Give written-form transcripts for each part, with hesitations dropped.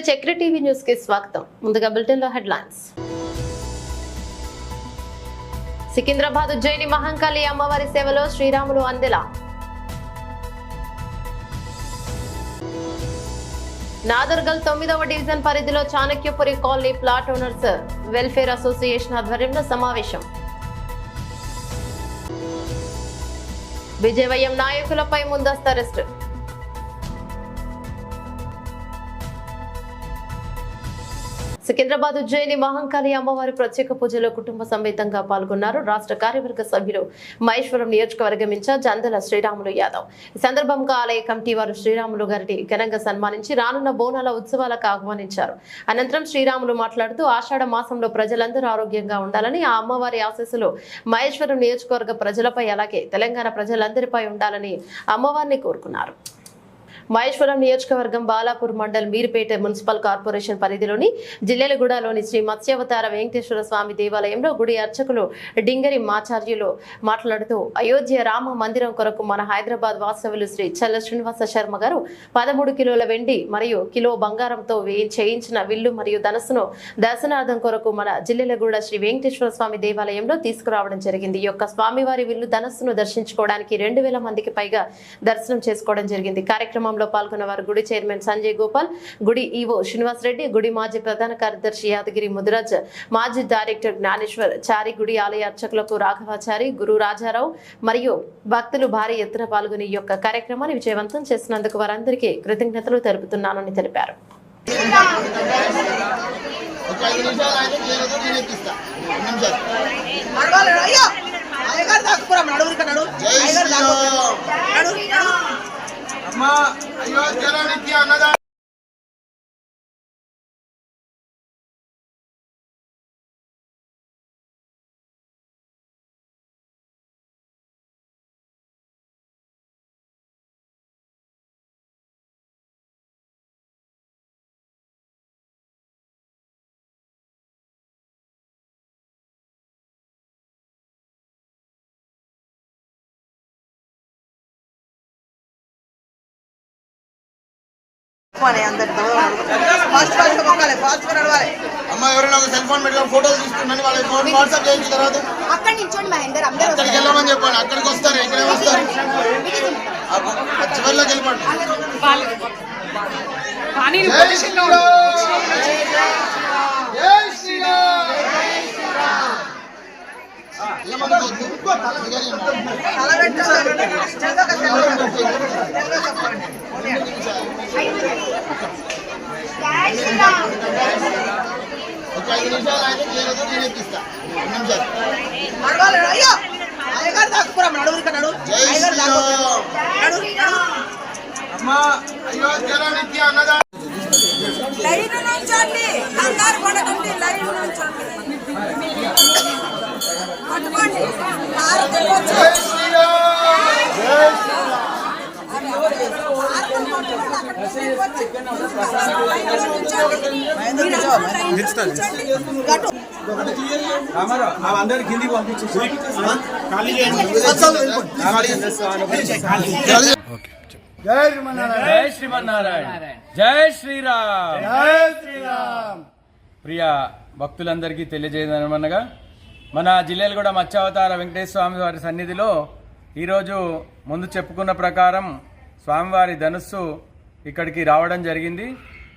నమస్తే చక్ర TV news కి స్వాగతం. ముందుగా బులెటిన్ లో హెడ్లైన్స్. సికింద్రాబాద్ ఉజ్జయిని మహంకాళి అమ్మవారి సేవలో శ్రీరాములు అందెల. నాదర్గల్ 9వ డివిజన్ పరిధిలో Chanakyapuri colony plot owners welfare association ఆధ్వర్యంలో సమావేశం. విజయవయం నాయకులపై ముందస్తు అరెస్టు. సికింద్రాబాద్ ఉజ్జయిని మహంకాళి అమ్మవారి ప్రత్యేక పూజలో కుటుంబ సమేతంగా పాల్గొన్నారు రాష్ట్ర కార్యవర్గ సభ్యులు మహేశ్వరం నియోజకవర్గం ఇన్ఛార్జ్ అందెల శ్రీరాములు యాదవ్. ఈ సందర్భంగా ఆలయ కమిటీ వారు శ్రీరాములు గారిని ఘనంగా సన్మానించి రానున్న బోనాల ఉత్సవాలకు ఆహ్వానించారు. అనంతరం శ్రీరాములు మాట్లాడుతూ ఆషాఢ మాసంలో ప్రజలందరూ ఆరోగ్యంగా ఉండాలని, ఆ అమ్మవారి ఆశీస్సులు మహేశ్వరం నియోజకవర్గ ప్రజలపై అలాగే తెలంగాణ ప్రజలందరిపై ఉండాలని అమ్మవారిని కోరుకున్నారు. మహేశ్వరం నియోజకవర్గం బాలాపూర్ మండల్ మీర్పేట మున్సిపల్ కార్పొరేషన్ పరిధిలోని జిల్లెలగూడలోని శ్రీ మత్స్యావతార వెంకటేశ్వర స్వామి దేవాలయంలో గుడి అర్చకులు డింగరి మాచార్యులు మాట్లాడుతూ అయోధ్య రామ మందిరం కొరకు మన హైదరాబాద్ వాస్తవ్యులు శ్రీ చల్ల శ్రీనివాస శర్మ గారు 13 కిలోల వెండి మరియు కిలో బంగారంతో చేయించిన విల్లు మరియు ధనస్సును దర్శనార్థం కొరకు మన జిల్లెలగూడ శ్రీ వెంకటేశ్వర స్వామి దేవాలయంలో తీసుకురావడం జరిగింది. ఈ యొక్క స్వామివారి విల్లు ధనస్సును దర్శించుకోవడానికి 2000 మందికి పైగా దర్శనం చేసుకోవడం జరిగింది. కార్యక్రమంలో పాల్గొన్న వారు గుడి చైర్మన్ సంజయ్ గోపాల్, గుడి ఈవో శ్రీనివాస్ రెడ్డి, గుడి మాజీ ప్రధాన కార్యదర్శి యాదగిరి ముదిరాజ్, మాజీ డైరెక్టర్ జ్ఞానేశ్వర్ చారి, గుడి ఆలయ అర్చకులకు రాఘవాచారి, గురు రాజారావు మరియు భక్తులు భారీ ఎత్తున పాల్గొని ఈ యొక్క కార్యక్రమాన్ని విజయవంతం చేసినందుకు వారందరికీ కృతజ్ఞతలు తెలుపుతున్నానని తెలిపారు. అమ్మ ఎవరైనా ఒక సెల్ ఫోన్ పెట్టుకొని ఫోటోలు తీసుకున్నాను వాళ్ళ ఫోన్ వాట్సాప్ చేయించిన తర్వాత అక్కడికి వెళ్ళమని చెప్పండి. అక్కడికి వస్తారు, ఇక్కడే వస్తారు, చివరిలోకి వెళ్ళిపోండి. ఒక 5 నిమిషాలు అయితే చేయలేదు, నేను ఎక్కిస్తా. 5 నిమిషాలు. అమ్మా అయోధ్యలో నిత్య అన్నదా లైన్ నుంచండి, కంగారు పడకండి, లైన్ నుంచండి, పట్టుకోండి. అందరు కిందికి పంపించేసి జై శ్రీమన్నారాయణ, జై శ్రీరామ్, జై శ్రీరామ్. ప్రియ భక్తులందరికీ తెలియజేయదనగా మన జిల్లెలగూడ మత్స్యావతార వెంకటేశ్వర స్వామి వారి సన్నిధిలో ఈరోజు ముందు చెప్పుకున్న ప్రకారం స్వామివారి ధనుస్సు ఇక్కడికి రావడం జరిగింది.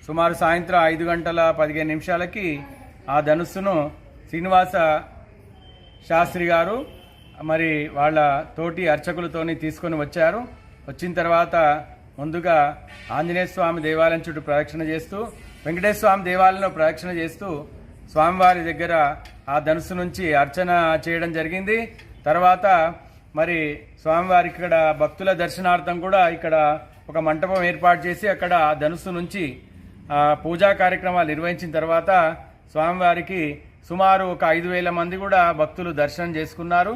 సుమారు సాయంత్రం 5:15 ఆ ధనుస్సును శ్రీనివాస శాస్త్రి గారు మరి వాళ్ళ తోటి అర్చకులతోని తీసుకొని వచ్చారు. వచ్చిన తర్వాత ముందుగా ఆంజనేయ స్వామి దేవాలయం చుట్టూ ప్రదక్షిణ చేస్తూ, వెంకటేశ్వర స్వామి దేవాలయంలో ప్రదక్షిణ చేస్తూ స్వామివారి దగ్గర ఆ ధనుస్సు నుంచి అర్చన చేయడం జరిగింది. తర్వాత మరి స్వామివారి ఇక్కడ భక్తుల దర్శనార్థం కూడా ఇక్కడ ఒక మంటపం ఏర్పాటు చేసి అక్కడ ఆ ధనుస్సు నుంచి పూజా కార్యక్రమాలు నిర్వహించిన తర్వాత స్వామివారికి సుమారు ఒక 5,000 మంది కూడా భక్తులు దర్శనం చేసుకున్నారు.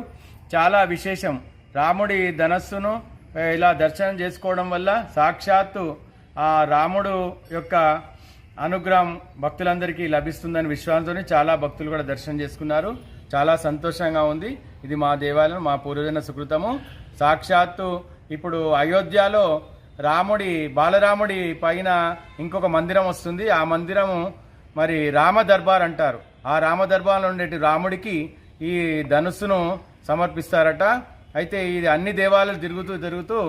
చాలా విశేషం. రాముడి ధనస్సును ఇలా దర్శనం చేసుకోవడం వల్ల సాక్షాత్తు ఆ రాముడు యొక్క అనుగ్రహం భక్తులందరికీ లభిస్తుందని విశ్వాసంతో చాలా భక్తులు కూడా దర్శనం చేసుకున్నారు. చాలా సంతోషంగా ఉంది. ఇది మా దేవాలయం, మా పూర్వజన సుకృతము. సాక్షాత్తు ఇప్పుడు అయోధ్యలో బాలరాముడి పైన ఇంకొక మందిరం వస్తుంది. ఆ మందిరము మరి రామ దర్బార్ అంటారు. ఆ రామ దర్బార్లో ఉండేటి రాముడికి ఈ ధనుస్సును సమర్పిస్తారట. అయితే ఇది అన్ని దేవాలయాలు తిరుగుతూ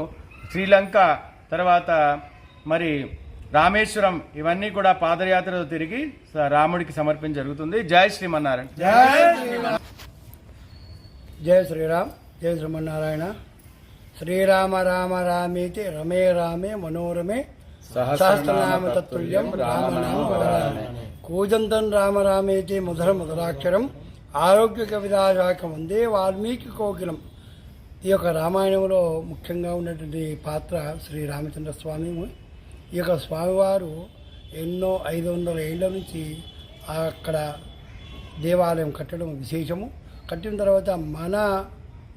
శ్రీలంక తర్వాత మరి రామేశ్వరం ఇవన్నీ కూడా పాదయాత్రలో తిరిగి రాముడికి సమర్పించ జరుగుతుంది. జై శ్రీమన్నారాయణ. జయ శ్రీరామ్. జయ శ్రీమన్నారాయణ. శ్రీరామ రామ రామేతి రమే రామే మనోరమే సహస్రనామ తత్తుల్యం రామనామ వరాననే. కూజంతం రామ రామేతి మధుర మధురాక్షరం ఆరోగ్య కవిదాశాఖం వందే వాల్మీకి కోకిలం. ఈ యొక్క రామాయణంలో ముఖ్యంగా ఉన్నటువంటి పాత్ర శ్రీరామచంద్ర స్వామి. ఈ యొక్క స్వామివారు ఎన్నో 500 ఏళ్ల నుంచి అక్కడ దేవాలయం కట్టడం విశేషము. కట్టిన తర్వాత మన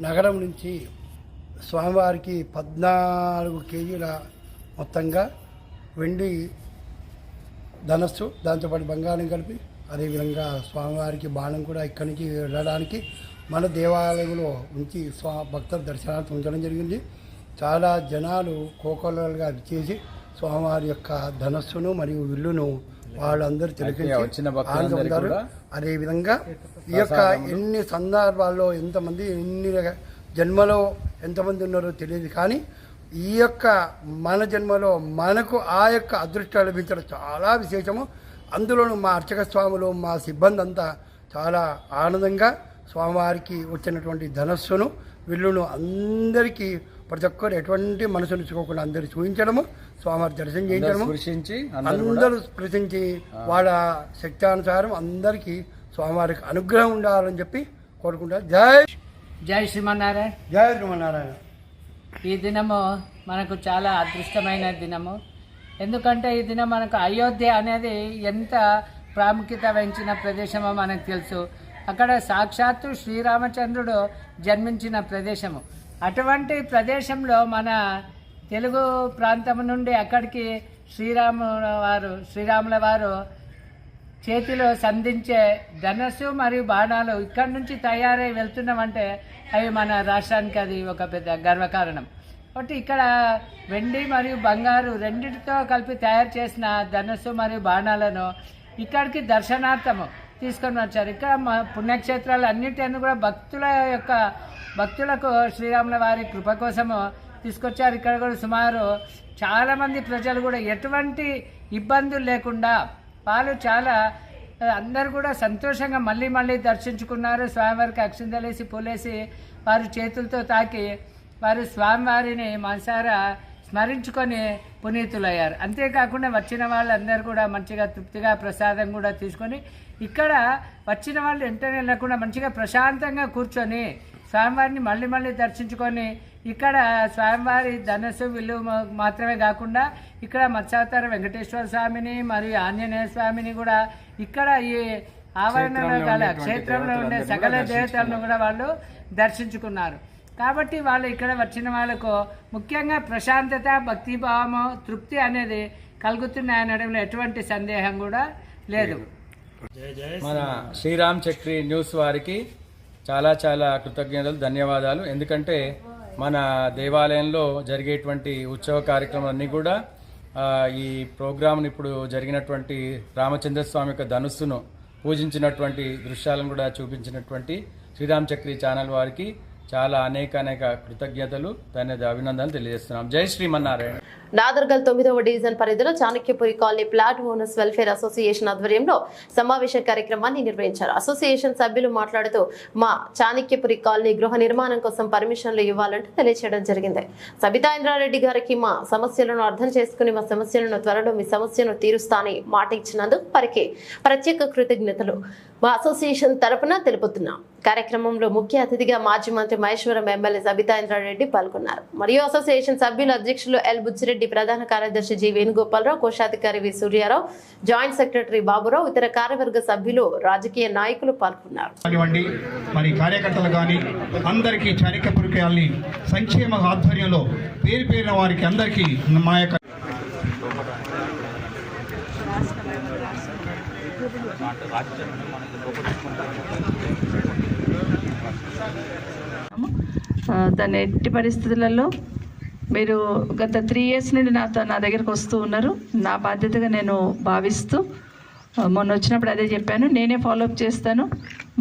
నగరం నుంచి స్వామివారికి 14 కేజీల మొత్తంగా వెండి ధనస్సు, దాంతోపాటు బంగారం కలిపి, అదేవిధంగా స్వామివారికి బాణం కూడా ఇక్కడి నుంచి వెళ్ళడానికి మన దేవాలయంలో ఉంచి భక్తుల దర్శనార్థం ఉంచడం జరిగింది. చాలా జనాలు కోకొల్లలుగా చేసి స్వామివారి యొక్క ధనస్సును మరియు విల్లును వాళ్ళందరూ తిలకించి ఆనందం. అదేవిధంగా ఈ యొక్క ఎన్ని సందర్భాల్లో ఎంతమంది ఎన్ని జన్మలో ఎంతమంది ఉన్నారో తెలియదు, కానీ ఈ యొక్క మన జన్మలో మనకు ఆ యొక్క అదృష్టాలు లభించడం చాలా విశేషము. అందులోనూ మా అర్చక స్వాములు, మా సిబ్బంది అంతా చాలా ఆనందంగా స్వామివారికి వచ్చినటువంటి ధనస్సును విల్లును అందరికీ ప్రతి ఒక్కరు ఎటువంటి మనసు ఉంచుకోకుండా అందరు చూపించడము, స్వామివారి దర్శనం చేయించడము, అందరూ స్పృశించి వాళ్ళ శక్తానుసారం అందరికీ స్వామివారికి అనుగ్రహం ఉండాలని చెప్పి కోరుకుంటారు. జై శ్రీమన్నారాయణ. జై శ్రీమన్నారాయణ. ఈ దినము మనకు చాలా అదృష్టమైన దినము. ఎందుకంటే ఈ దినం మనకు అయోధ్య అనేది ఎంత ప్రాముఖ్యత వహించిన ప్రదేశమో మనకు తెలుసు. అక్కడ సాక్షాత్తు శ్రీరామచంద్రుడు జన్మించిన ప్రదేశము. అటువంటి ప్రదేశంలో మన తెలుగు ప్రాంతం నుండి అక్కడికి శ్రీరాముల వారు చేతిలో సంధించే ధనస్సు మరియు బాణాలు ఇక్కడి నుంచి తయారై వెళ్తున్నామంటే అవి మన రాష్ట్రానికి అది ఒక పెద్ద గర్వకారణం. కాబట్టి ఇక్కడ వెండి మరియు బంగారు రెండింటితో కలిపి తయారు చేసిన ధనస్సు మరియు బాణాలను ఇక్కడికి దర్శనార్థము తీసుకొని వచ్చారు. ఇక్కడ పుణ్యక్షేత్రాలు అన్నిటిని కూడా భక్తులకు శ్రీరాముల వారి కృప కోసము తీసుకొచ్చారు. ఇక్కడ కూడా సుమారు చాలామంది ప్రజలు కూడా ఎటువంటి ఇబ్బందులు లేకుండా అందరూ కూడా సంతోషంగా మళ్ళీ దర్శించుకున్నారు. స్వామివారికి అక్షింతలేసి పూలేసి వారి చేతులతో తాకి వారు స్వామివారిని మనసారా స్మరించుకొని పునీతులయ్యారు. అంతేకాకుండా వచ్చిన వాళ్ళందరూ కూడా మంచిగా తృప్తిగా ప్రసాదం కూడా తీసుకొని ఇక్కడ వచ్చిన వాళ్ళు వెంటనే వెళ్ళకుండా మంచిగా ప్రశాంతంగా కూర్చొని స్వామివారిని మళ్ళీ దర్శించుకొని ఇక్కడ స్వామివారి ధనస్సు విల్లు మాత్రమే కాకుండా ఇక్కడ మత్స్యావతార వెంకటేశ్వర స్వామిని మరియు ఆంజనేయ స్వామిని కూడా ఇక్కడ ఈ ఆవరణలో గల క్షేత్రంలో ఉండే సకల దేవతలను కూడా వాళ్ళు దర్శించుకున్నారు. కాబట్టి వాళ్ళు ఇక్కడ వచ్చిన వాళ్ళకు ముఖ్యంగా ప్రశాంతత, భక్తిభావము, తృప్తి అనేది కలుగుతున్నాయనడంలో ఎటువంటి సందేహం కూడా లేదు. మన శ్రీరామ్ చక్రి న్యూస్ వారికి చాలా కృతజ్ఞతలు, ధన్యవాదాలు. ఎందుకంటే మన దేవాలయంలో జరిగేటువంటి ఉత్సవ కార్యక్రమాలన్నీ కూడా ఈ ప్రోగ్రాంను ఇప్పుడు జరిగినటువంటి రామచంద్రస్వామి యొక్క ధనుస్సును పూజించినటువంటి దృశ్యాలను కూడా చూపించినటువంటి శ్రీరామ్ చక్రి ఛానల్ వారికి చాలా అనేక కృతజ్ఞతలు, అభినందనలు తెలియజేస్తున్నాం. జై శ్రీమన్నారాయణ. నాదర్గల్ 9వ డివిజన్ పరిధిలో Chanakyapuri colony plot owners welfare association ఆధ్వర్యంలో సమావేశ కార్యక్రమాన్ని నిర్వహించారు. అసోసియేషన్ సభ్యులు మాట్లాడుతూ మా చాణక్యపురి కాలనీ గృహ నిర్మాణం కోసం పర్మిషన్లు ఇవ్వాలంటూ తెలియజేయడం జరిగింది. సబితా ఇంద్రారెడ్డి గారికి మా సమస్యలను అర్థం చేసుకుని మా సమస్యలను త్వరలో మీ సమస్యను తీరుస్తానని మాట ఇచ్చినందుకు వారికి ప్రత్యేక కృతజ్ఞతలు మా అసోసియేషన్ తరపున తెలుపుతున్నాం. కార్యక్రమంలో ముఖ్య అతిథిగా మాజీ మంత్రి మహేశ్వరం ఎమ్మెల్యే సబితా ఇంద్రారెడ్డి పాల్గొన్నారు. మరియు అసోసియేషన్ సభ్యులు అధ్యక్షులు ఎల్ బుచ్చిరెడ్డి, ప్రధాన కార్యదర్శి జి వేణుగోపాలరావు, కోశాధికారి వి సూర్యారావు, జాయింట్ సెక్రటరీ బాబురావు, ఇతర కార్యవర్గ సభ్యులు, రాజకీయ నాయకులు పాల్గొన్నారు. మరి కార్యకర్తలు కానీ అందరికీ చాణక్యపురి కాలనీ సంక్షేమ ఆధ్వర్యంలో పేరున వారికి అందరికీ మా యొక్క దాని ఎట్టి పరిస్థితులలో మీరు గత 3 years నుండి నా దగ్గరకు వస్తూ ఉన్నారు. నా బాధ్యతగా నేను భావిస్తూ మొన్న వచ్చినప్పుడు అదే చెప్పాను. నేనే ఫాలోఅప్ చేస్తాను.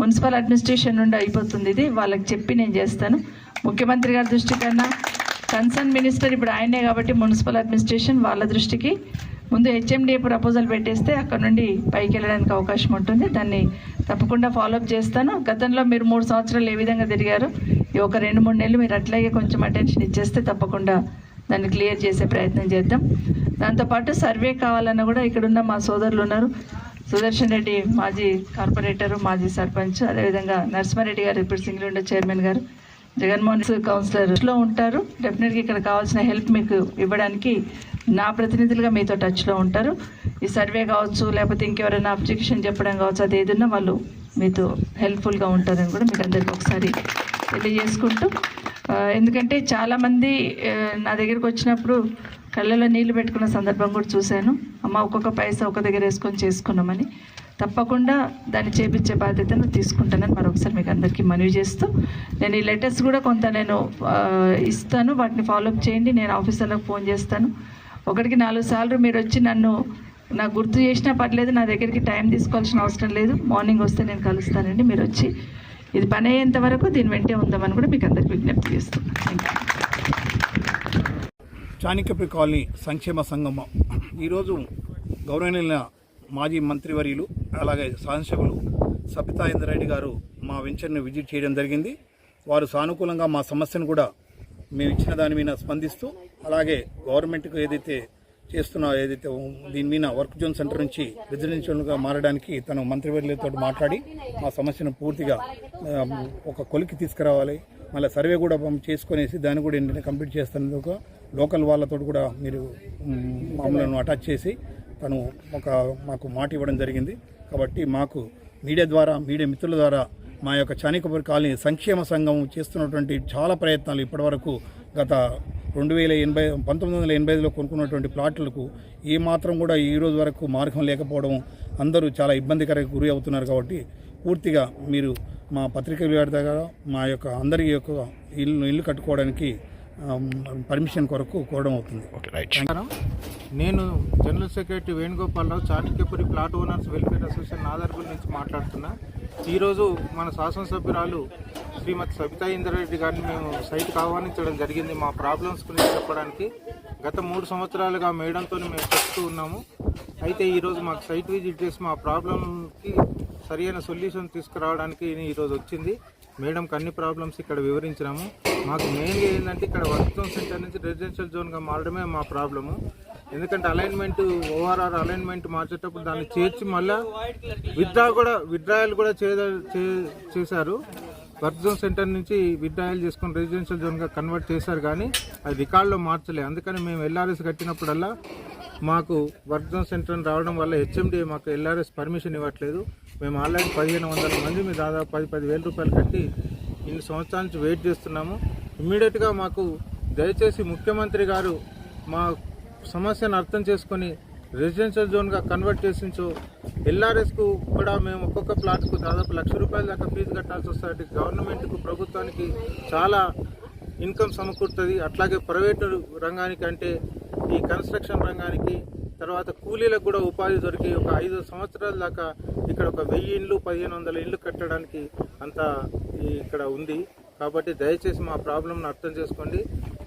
మున్సిపల్ అడ్మినిస్ట్రేషన్ నుండి అయిపోతుంది ఇది, వాళ్ళకి చెప్పి నేను చేస్తాను. ముఖ్యమంత్రి గారి దృష్టి కన్నా కన్సర్న్ మినిస్టర్ ఇప్పుడు ఆయనే కాబట్టి మున్సిపల్ అడ్మినిస్ట్రేషన్ వాళ్ళ దృష్టికి ముందు హెచ్ఎండిఏ ప్రపోజల్ పెట్టేస్తే అక్కడ నుండి పైకి వెళ్ళడానికి అవకాశం ఉంటుంది. దాన్ని తప్పకుండా ఫాలోఅప్ చేస్తాను. గతంలో మీరు 3 సంవత్సరాలు ఏ విధంగా తిరిగారు, ఈ ఒక 2-3 నెలలు మీరు అట్లాగే కొంచెం అటెన్షన్ ఇచ్చేస్తే తప్పకుండా దాన్ని క్లియర్ చేసే ప్రయత్నం చేద్దాం. దాంతోపాటు సర్వే కావాలన్నా కూడా ఇక్కడున్న మా సోదరులు ఉన్నారు. సుదర్శన్ రెడ్డి మాజీ కార్పొరేటరు, మాజీ సర్పంచ్, అదేవిధంగా నరసింహారెడ్డి గారు ఇప్పుడు సింగిల్ చైర్మన్ గారు, జగన్మోహన్ కౌన్సిలర్లో ఉంటారు. డెఫినెట్గా ఇక్కడ కావాల్సిన హెల్ప్ మీకు ఇవ్వడానికి నా ప్రతినిధులుగా మీతో టచ్లో ఉంటారు. ఈ సర్వే కావచ్చు, లేకపోతే ఇంకెవరైనా అబ్జెక్షన్ చెప్పడం కావచ్చు, అది ఏదన్నా వాళ్ళు మీతో హెల్ప్ఫుల్గా ఉంటారని కూడా మీకు అందరికీ ఒకసారి తెలియజేసుకుంటూ, ఎందుకంటే చాలామంది నా దగ్గరికి వచ్చినప్పుడు కళ్ళలో నీళ్లు పెట్టుకున్న సందర్భం కూడా చూశాను. అమ్మ ఒక్కొక్క పైసా ఒక దగ్గర వేసుకొని చేసుకున్నామని. తప్పకుండా దాన్ని చేపించే బాధ్యతను తీసుకుంటానని మరొకసారి మీకు అందరికీ మనవి చేస్తూ, నేను ఈ లెటర్స్ కూడా కొంత నేను ఇస్తాను, వాటిని ఫాలోఅప్ చేయండి. నేను ఆఫీసర్లకు ఫోన్ చేస్తాను. 1కి 4 సార్లు మీరు వచ్చి నాకు గుర్తు చేసినా పర్లేదు, నా దగ్గరికి టైం తీసుకోవాల్సిన అవసరం లేదు. మార్నింగ్ వస్తే నేను కలుస్తానండి. మీరు వచ్చి ఇది పని అయ్యేంత వరకు దీని వెంటే ఉందామని కూడా మీకు అందరికీ విజ్ఞప్తి చేస్తున్నాను. చాణక్యపురి కాలనీ సంక్షేమ సంఘం ఈరోజు గౌరవనీయుల మాజీ మంత్రివర్యులు అలాగే శాసనసభ్యులు సబితా ఇంద్రారెడ్డి గారు మా వెంచర్ని విజిట్ చేయడం జరిగింది. వారు సానుకూలంగా మా సమస్యను కూడా మేము ఇచ్చిన దాని మీద స్పందిస్తూ, అలాగే గవర్నమెంట్కు ఏదైతే దీని మీద వర్క్ జోన్ సెంటర్ నుంచి రెసిడెన్షియల్గా మారడానికి తను మంత్రివర్యులతో మాట్లాడి మా సమస్యను పూర్తిగా ఒక కొలికి తీసుకురావాలి, మళ్ళీ సర్వే కూడా చేసుకునేసి దాన్ని కూడా ఏంటంటే కంప్లీట్ చేస్తున్నందుకు లోకల్ వాళ్ళతో కూడా మీరు మమ్మల్ని అటాచ్ చేసి తను మాకు మాట ఇవ్వడం జరిగింది. కాబట్టి మాకు మీడియా మిత్రుల ద్వారా మా యొక్క చాణక్యపురి కాలనీ సంక్షేమ సంఘం చేస్తున్నటువంటి చాలా ప్రయత్నాలు ఇప్పటివరకు గత 1985లో కొనుక్కున్నటువంటి ప్లాట్లకు ఏమాత్రం కూడా ఈ రోజు వరకు మార్గం లేకపోవడం, అందరూ చాలా ఇబ్బందికరంగా గురి అవుతున్నారు. కాబట్టి పూర్తిగా మీరు మా పత్రిక విలేకరుల దగ్గర మా యొక్క అందరి యొక్క ఇల్లు కట్టుకోవడానికి పర్మిషన్ కొరకు కోరడం అవుతుంది. నేను general secretary Venugopala Rao, Chanakyapuri plot owners welfare association Nadargul నుంచి మాట్లాడుతున్నా. ఈరోజు మన శాసనసభ్యురాలు శ్రీమతి సబితా ఇంద్రారెడ్డి గారిని మేము సైట్కి ఆహ్వానించడం జరిగింది మా ప్రాబ్లమ్స్ గురించి చెప్పడానికి. గత 3 సంవత్సరాలుగా మేడంతో మేము చెప్తూ ఉన్నాము. అయితే ఈరోజు మాకు సైట్ విజిట్ చేసి మా ప్రాబ్లంకి సరైన సొల్యూషన్ తీసుకురావడానికి ఈరోజు వచ్చింది. మేడంకి అన్ని ప్రాబ్లమ్స్ ఇక్కడ వివరించినాము. మాకు మెయిన్గా ఏంటంటే ఇక్కడ వర్క్ జోన్ సెంటర్ నుంచి రెసిడెన్షియల్ జోన్గా మారడమే మా ప్రాబ్లము. ఎందుకంటే ఓఆర్ఆర్ అలైన్మెంట్ మార్చేటప్పుడు దాన్ని చేర్చి మళ్ళీ విత్డ్రాయల్ కూడా చేశారు. వర్క్ జోన్ సెంటర్ నుంచి విత్డ్రాయల్ చేసుకొని రెసిడెన్షియల్ జోన్గా కన్వర్ట్ చేశారు, కానీ అది రికార్డులో మార్చలే. అందుకని మేము ఎల్ఆర్ఎస్ కట్టినప్పుడల్లా మాకు వర్క్ జోన్ సెంటర్ రావడం వల్ల హెచ్ఎండిఏ మాకు ఎల్ఆర్ఎస్ పర్మిషన్ ఇవ్వట్లేదు. మేము ఆల్రెడీ 1500 మంది మీద దాదాపు 10,000 రూపాయలు కట్టి ఇన్ని సంవత్సరాల నుంచి వెయిట్ చేస్తున్నాము. ఇమ్మీడియట్గా మాకు దయచేసి ముఖ్యమంత్రి గారు మా సమస్యను అర్థం చేసుకొని రెసిడెన్షియల్ జోన్గా కన్వర్ట్ చేసించో ఎల్ఆర్ఎస్కు కూడా మేము ఒక్కొక్క ప్లాట్కు దాదాపు ₹1,00,000 దాకా ఫీజు కట్టాల్సి వస్తుంది. గవర్నమెంట్కు ప్రభుత్వానికి చాలా ఇన్కమ్ సమకూరుతుంది. అట్లాగే ప్రైవేటు రంగానికి అంటే ఈ కన్స్ట్రక్షన్ రంగానికి తర్వాత కూలీలకు కూడా ఉపాధి దొరికి ఒక 5 సంవత్సరాల దాకా ఇక్కడ ఒక 1000 ఇండ్లు 1500 ఇండ్లు కట్టడానికి అంతా ఇక్కడ ఉంది. కాబట్టి దయచేసి మా ప్రాబ్లంను అర్థం చేసుకోండి.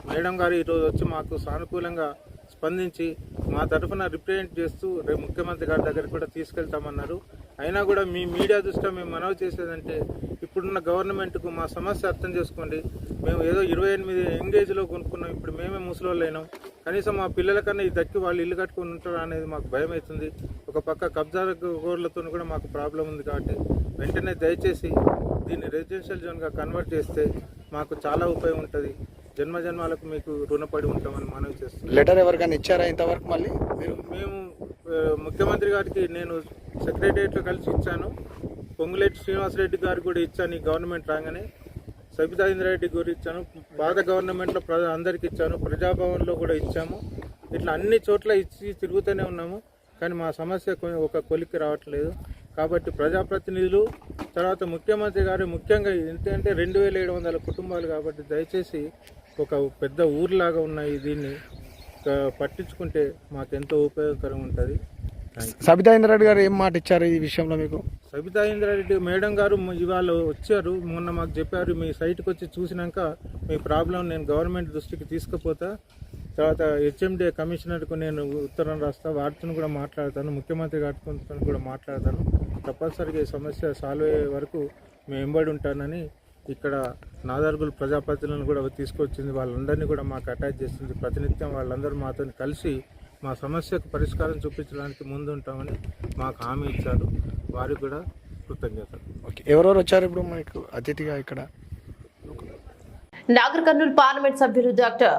మేడం గారు ఈరోజు వచ్చి మాకు సానుకూలంగా స్పందించి మా తరఫున రిప్రజెంట్ చేస్తూ రేపు ముఖ్యమంత్రి గారి దగ్గరికి కూడా తీసుకెళ్తామన్నారు. అయినా కూడా మీ మీడియా దృష్ట్యా మేము మనవి చేసేదంటే ఇప్పుడున్న గవర్నమెంట్కు మా సమస్య అర్థం చేసుకోండి. మేము ఏదో 28 ఎంగేజ్లో కొనుక్కున్నాం, ఇప్పుడు మేమే ముసలోళ్ళు అయినాం. కనీసం మా పిల్లల కన్నా ఈ దక్కి వాళ్ళు ఇల్లు కట్టుకొని ఉంటారు అనేది మాకు భయం అవుతుంది. ఒక పక్క కబ్జాదారులతో కూడా మాకు ప్రాబ్లం ఉంది. కాబట్టి వెంటనే దయచేసి దీన్ని రెసిడెన్షియల్ జోన్గా కన్వర్ట్ చేస్తే మాకు చాలా ఉపయోగం ఉంటుంది. జన్మజన్మాలకు మీకు రుణపడి ఉంటామని మనవి చేస్తున్నాం. లెటర్ ఎవరికైనా ఇచ్చారా ఇంతవరకు? మళ్ళీ మేము ముఖ్యమంత్రి గారికి నేను సెక్రటరియట్లో కలిసి ఇచ్చాను. పొంగులేటి శ్రీనివాసరెడ్డి గారికి కూడా ఇచ్చాను. ఈ గవర్నమెంట్ రాగానే సబితా ఇంద్రారెడ్డి గారు ఇచ్చాను. పాత గవర్నమెంట్లో అందరికి ఇచ్చాను. ప్రజాభవన్లో కూడా ఇచ్చాము. ఇట్లా అన్ని చోట్ల ఇచ్చి తిరుగుతూనే ఉన్నాము. కానీ మా సమస్య ఒక కొలిక్కి రావట్లేదు. కాబట్టి ప్రజాప్రతినిధులు తర్వాత ముఖ్యమంత్రి గారు ముఖ్యంగా ఎందుకంటే 2700 కుటుంబాలు కాబట్టి దయచేసి ఒక పెద్ద ఊరిలాగా ఉన్న దీన్ని పట్టించుకుంటే మాకెంతో ఉపయోగకరంగా ఉంటుంది. సబితా ఇంద్రారెడ్డి గారు ఏం మాట ఇచ్చారు ఈ విషయంలో మీకు? సబితా ఇంద్రారెడ్డి మేడం గారు ఇవాళ వచ్చారు, మొన్న మాకు చెప్పారు, మీ సైట్కి వచ్చి చూసినాక మీ ప్రాబ్లం నేను గవర్నమెంట్ దృష్టికి తీసుకుపోతా, తర్వాత హెచ్ఎండి కమిషనర్కు నేను ఉత్తరం రాస్తా, వాటితో కూడా మాట్లాడతాను, ముఖ్యమంత్రి గారితో కూడా మాట్లాడతాను, తప్పనిసరిగా ఈ సమస్య సాల్వ్ అయ్యే వరకు మేము వెంబడి ఉంటానని ఇక్కడ నాదార్గుల ప్రజాప్రతినిధులను కూడా తీసుకొచ్చింది. వాళ్ళందరినీ కూడా మాకు అటాచ్ చేస్తుంది. ప్రతినిత్యం వాళ్ళందరూ మాతో కలిసి మా సమస్యకు పరిష్కారం చూపించడానికి ముందు ఉంటామని మాకు హామీ ఇచ్చారు. వారికి కూడా కృతజ్ఞతలు. ఓకే, ఎవరెవరు వచ్చారు ఇప్పుడు మనకు అతిథిగా ఇక్కడ? నాగర్ కర్నూలు పార్లమెంట్ సభ్యులు డాక్టర్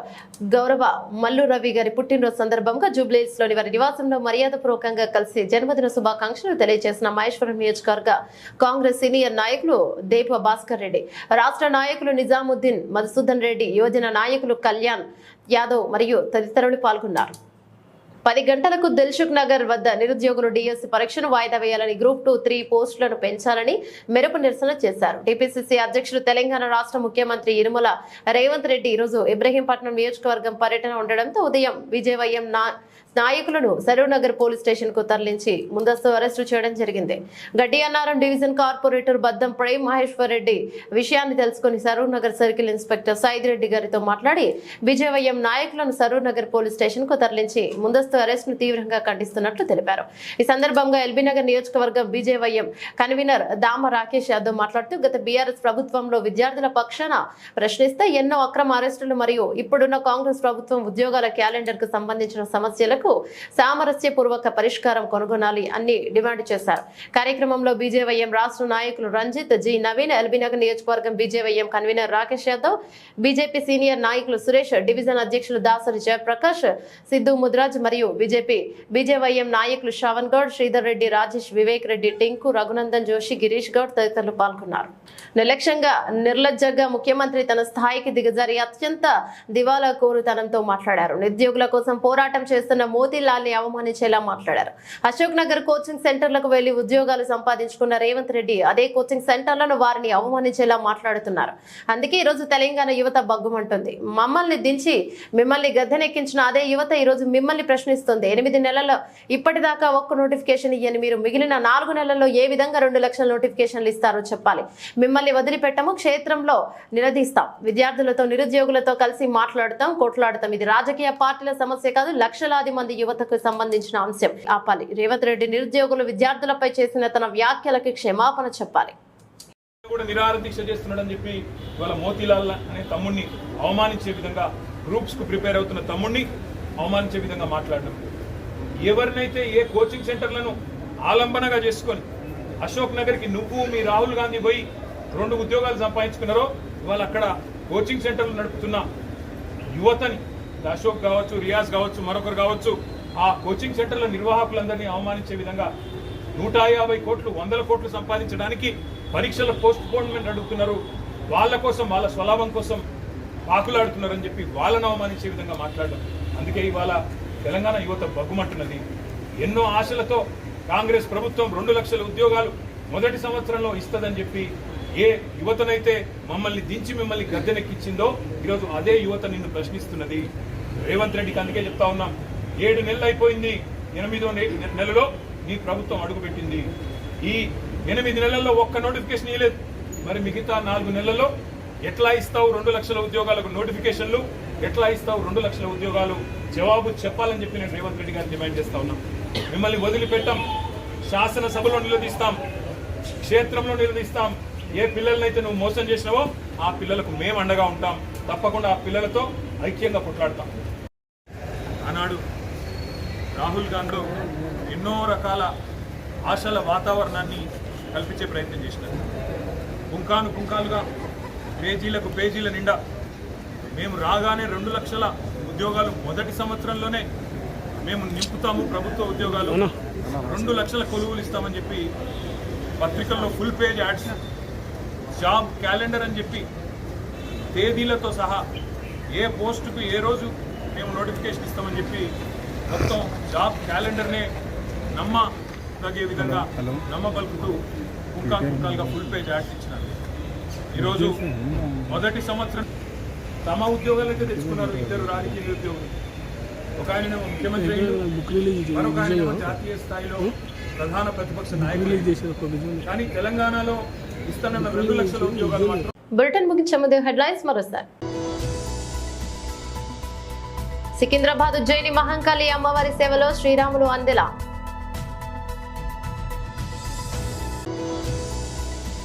గౌరవ మల్లు రవి గారి పుట్టినరోజు సందర్భంగా జూబ్లీహిల్స్ లోని వారి నివాసంలో మర్యాదపూర్వకంగా కలిసి జన్మదిన శుభాకాంక్షలు తెలియజేసిన మహేశ్వరం నియోజకవర్గ కాంగ్రెస్ సీనియర్ నాయకులు దేప భాస్కర్ రెడ్డి, రాష్ట్ర నాయకులు నిజాముద్దీన్ మధుసూదన్ రెడ్డి, యువజన నాయకులు కళ్యాణ్ యాదవ్ మరియు తదితరులు పాల్గొన్నారు. 10 గంటలకు దిల్సుఖ్ నగర్ వద్ద నిరుద్యోగులు డిఎస్సి పరీక్షను వాయిదా వేయాలని గ్రూప్ 2, 3 పోస్టులను పెంచాలని మెరుపు నిరసన చేశారు. టీపీసీసీ అధ్యక్షులు తెలంగాణ రాష్ట్ర ముఖ్యమంత్రి యనమల రేవంత్ రెడ్డి ఈరోజు ఇబ్రహీంపట్నం నియోజకవర్గం పర్యటన ఉండడంతో ఉదయం విజయవైఎం నాయకులను సరూర్ నగర్ పోలీస్ స్టేషన్ కు తరలించి ముందస్తు అరెస్టు చేయడం జరిగింది. గడ్డి అన్నారం డివిజన్ కార్పొరేటర్ బద్దం ప్రేమ్ మహేశ్వర్ రెడ్డి విషయాన్ని తెలుసుకుని సరూర్ నగర్ సర్కిల్ ఇన్స్పెక్టర్ సైదిరెడ్డి గారితో మాట్లాడి విజయవైఎం నాయకులను సరూర్ నగర్ పోలీస్ స్టేషన్ కు తరలించి ముందస్తు అరెస్ట్ ను తీవ్రంగా ఖండిస్తున్నట్లు తెలిపారు. ఈ సందర్భంగా ఎల్బీనగర్ నియోజకవర్గం బీజేవైఎం కన్వీనర్ దామ రాకేష్ యాదవ్ మాట్లాడుతూ గత బీఆర్ఎస్ ప్రభుత్వంలో విద్యార్థుల పక్షాన ప్రశ్నిస్తే ఎన్నో అక్రమ అరెస్టులు మరియు ఇప్పుడున్న కాంగ్రెస్ ప్రభుత్వం ఉద్యోగాల క్యాలెండర్ కు సంబంధించిన సమస్యలకు సామరస్యపూర్వక పరిష్కారం కనుగొనాలి అని డిమాండ్ చేశారు. కార్యక్రమంలో బీజేవైఎం రాష్ట్ర నాయకులు రంజిత్ జి నవీన్, ఎల్బీనగర్ నియోజకవర్గం BJYM convener Rakesh Yadav, BJP senior నాయకులు సురేష్, డివిజన్ అధ్యక్షులు దాసరి జయప్రకాష్, సిద్ధు ముద్రాజ్ మరియు బీజేవైఎం నాయకులు శ్రవణ్ గౌడ్, శ్రీధర్ రెడ్డి, రాజేష్, వివేక్ రెడ్డి, టింకు, రఘునందన్ జోషి, గిరీష్ గౌడ్ తదితరులు పాల్గొన్నారు. నిర్లక్ష్యంగా నిర్లజ్జగా ముఖ్యమంత్రి తన స్థాయికి దిగజారి అత్యంత దివాలా కోరుతనంతో మాట్లాడారు. నిరుద్యోగుల కోసం పోరాటం చేస్తున్న మోతీలాల్ ని అవమానించేలా మాట్లాడారు. అశోక్ నగర్ కోచింగ్ సెంటర్లకు వెళ్లి ఉద్యోగాలు సంపాదించుకున్న రేవంత్ రెడ్డి అదే కోచింగ్ సెంటర్లను వారిని అవమానించేలా మాట్లాడుతున్నారు. అందుకే ఈ రోజు తెలంగాణ యువత బగ్గుమంటుంది. మమ్మల్ని దించి మిమ్మల్ని గద్దెనెక్కించిన అదే యువత ఈ రోజు మిమ్మల్ని ప్రశ్నిస్తుంది. 8 నెలల్లో ఇప్పటిదాకా ఒక్క నోటిఫికేషన్ ఇయ్యని మీరు మిగిలిన 4 నెలల్లో ఏ విధంగా 2 లక్షల నోటిఫికేషన్లు ఇస్తారో చెప్పాలి. మిమ్మల్ని వదిలిపెట్టము, క్షేత్రంలో నిలదీస్తాం, విద్యార్థులతో నిరుద్యోగులతో కలిసి మాట్లాడతాం, కొట్లాడతాం. ఇది రాజకీయ పార్టీల సమస్య కాదు, లక్షలాది మంది యువతకు సంబంధించిన అంశం. ఆపాలి. రేవంత్ రెడ్డి నిరుద్యోగులు విద్యార్థులపై చేసిన తన వ్యాఖ్యలకి క్షమాపణ చెప్పాలి. కూడా నిరాహార దీక్ష చేస్తున్నాడని చెప్పి ఇవాళ మోతీలాల్ అనే తమ్ముడిని అవమానించే విధంగా, గ్రూప్స్ కు ప్రిపేర్ అవుతున్న తమ్ముడిని అవమానించే విధంగా మాట్లాడడం, ఎవరినైతే ఏ కోచింగ్ సెంటర్లను ఆలంబనగా చేసుకొని అశోక్ నగర్కి నువ్వు మీ రాహుల్ గాంధీ పోయి 2 ఉద్యోగాలు సంపాదించుకున్నారో ఇవాళ అక్కడ కోచింగ్ సెంటర్లు నడుపుతున్న యువతని, అశోక్ కావచ్చు, రియాజ్ కావచ్చు, మరొకరు కావచ్చు, ఆ కోచింగ్ సెంటర్ల నిర్వాహకులందరినీ అవమానించే విధంగా 150 కోట్లు 100 కోట్లు సంపాదించడానికి పరీక్షల పోస్ట్ పోన్మెంట్ అడుగుతున్నారు. వాళ్ళ కోసం, వాళ్ళ స్వలాభం కోసం పాకులాడుతున్నారని చెప్పి వాళ్ళను అవమానించే విధంగా మాట్లాడడం. అందుకే ఇవాళ తెలంగాణ యువత బగ్గుమంటున్నది. ఎన్నో ఆశలతో కాంగ్రెస్ ప్రభుత్వం 2 లక్షల ఉద్యోగాలు మొదటి సంవత్సరంలో ఇస్తుందని చెప్పి ఏ యువతనైతే మమ్మల్ని దించి మిమ్మల్ని గద్దెనెక్కించిందో ఈరోజు అదే యువత నిన్ను ప్రశ్నిస్తున్నది. రేవంత్ రెడ్డికి అందుకే చెప్తా ఉన్నాం, 7 నెలలు అయిపోయింది, 8వ నెలలో నీ ప్రభుత్వం అడుగుపెట్టింది. ఈ 8 నెలల్లో ఒక్క నోటిఫికేషన్ ఇవ్వలేదు. మరి మిగతా 4 నెలల్లో ఎట్లా ఇస్తావు 2 లక్షల ఉద్యోగాలకు నోటిఫికేషన్లు, ఎట్లా ఇస్తావు 2 లక్షల ఉద్యోగాలు? జవాబు చెప్పాలని చెప్పి నేను రేవంత్ రెడ్డి గారిని డిమాండ్ చేస్తా ఉన్నాం. మిమ్మల్ని వదిలిపెట్టాం, శాసనసభలో నిలదీస్తాం, క్షేత్రంలో నిలదీస్తాం. ఏ పిల్లలనైతే నువ్వు మోసం చేసినావో ఆ పిల్లలకు మేము అండగా ఉంటాం. తప్పకుండా ఆ పిల్లలతో ఐక్యంగా కొట్లాడతాం. ఆనాడు రాహుల్ గాంధీ ఎన్నో రకాల ఆశల వాతావరణాన్ని కల్పించే ప్రయత్నం చేసినారు. పుంకాలుగా పేజీల నిండా మేము రాగానే 2 లక్షల ఉద్యోగాలు మొదటి సంవత్సరంలోనే మేము నింపుతాము, ప్రభుత్వ ఉద్యోగాలు 2 లక్షల కొలువులు ఇస్తామని చెప్పి పత్రికల్లో full page ads, job calendar అని చెప్పి తేదీలతో సహా ఏ పోస్టుకు ఏ రోజు మేము నోటిఫికేషన్ ఇస్తామని చెప్పి మొత్తం జాబ్ క్యాలెండర్నే నమ్మదగే విధంగా నమ్మబలుకుతూ పుంకాలుగా ఫుల్ పేజ్ యాడ్స్ ఇచ్చినారు. ఈరోజు మొదటి సంవత్సరం తమ ఉద్యోగాలైతే తెచ్చుకున్నారు ఇద్దరు రాజకీయ నిరుద్యోగులు. ఒక ఆయన ముఖ్యమంత్రి అయ్యాడు, మరొక ఆయన జాతీయ స్థాయిలో ప్రధాన ప్రతిపక్ష నాయకులు. కానీ తెలంగాణలో ఇస్తానన్న 2 లక్షల ఉద్యోగాలు మాత్రం. బులెటిన్ ముగించే ముందు హెడ్లైన్స్ మరోసారి. సికింద్రాబాద్ ఉజ్జయిని మహంకాళి అమ్మవారి సేవలో శ్రీరాములు అందెల.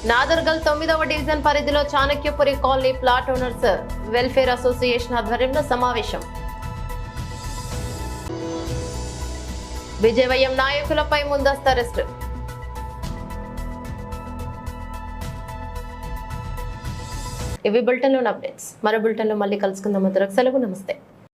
నాదర్గల్ 9వ డివిజన్ పరిధిలో Chanakyapuri colony plot owners welfare association ఆధ్వర్యంలో సమావేశం. విజయవయం నాయకులపై ముందస్తు అరెస్టు. ఇవి బులెటిన్లోని అప్డేట్స్. మరో బులెటిన్లో మళ్ళీ కలుసుకుందాం. సెలవు. నమస్తే.